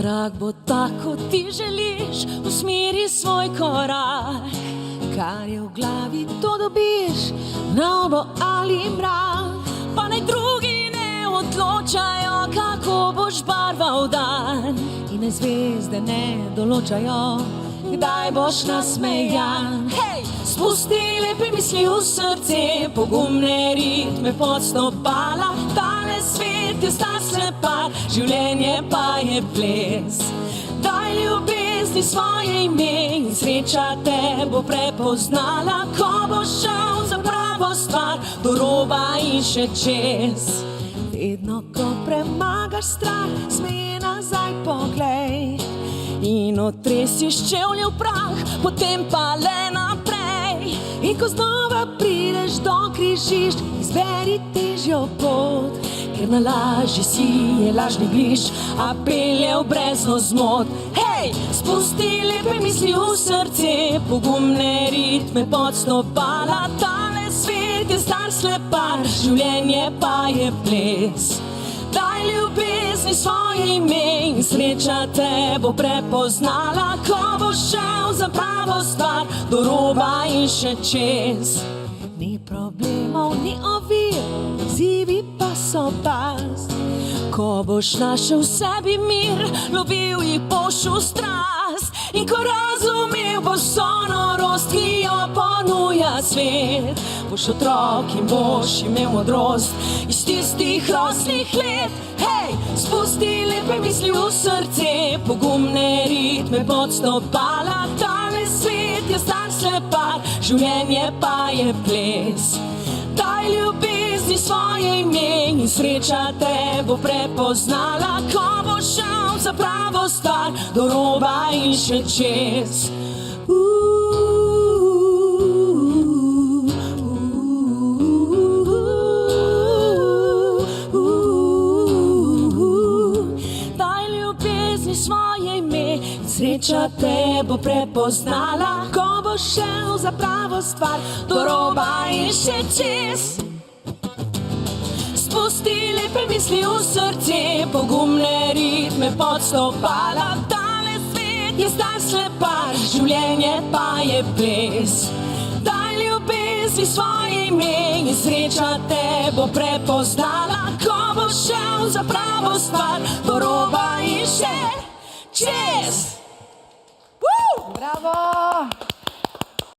Zrak bo tako ti želiš, usmeri svoj korak. Kar je v glavi, to dobiš, nebo ali mrak. Pa naj drugi ne odločajo, kako boš barval dan. In naj zvezde ne določajo, kdaj boš nasmejan. Hej, spusti lepe misli v srce, pogumne ritme pod stopala. Tale svet je star slepar, življenje pa je ples. Daj ljubezni svoje ime in sreča te bo prepoznala. Ko boš šel za pravo stvar, do roba in še čez. Vedno, ko premagaš strah, smeje nazaj poglej. In otresiš čevlje v prah, potem pa le naprej. In ko znova prideš do križišč, izberi težjo pot. Ker na laži si je lažni bliž, a pelje v brezno zmot. Hej, spusti lepe misli v srce, pogumne ritme pod stopala. Tale svet je star slepar, življenje pa je ples. Daj ljubezni svoje ime in sreča te bo prepoznala. Ko boš šel za pravo stvar, do roba in še čez. Ni problemov, ni ovir, izzivi pa so past. Ko boš našel v sebi mir, lovil jih boš v strast. In ko razumel boš vso norost, ki jo ponuja svet, boš otrok in boš imel modrost iz tistih rosnih let. Hej, spusti lepe misli v srce, pogumne ritme pod stopala. Tale svet je star slepar, življenje pa je ples. Daj ljubezni svoje ime in sreča te bo prepoznala. Ko boš šel za pravo stvar, do roba in še čez. Daj ljubezni svoje ime in sreča te bo prepoznala. Ko boš šel za pravo stvar, do roba in še čez. Spusti lepe misli v srce, pogumne ritme pod stopala. Tale svet je star slepar, življenje pa je ples. Daj ljubezni svoje ime in sreča te bo prepoznala. Ko boš šel za pravo stvar, do roba in še čez. Bravo!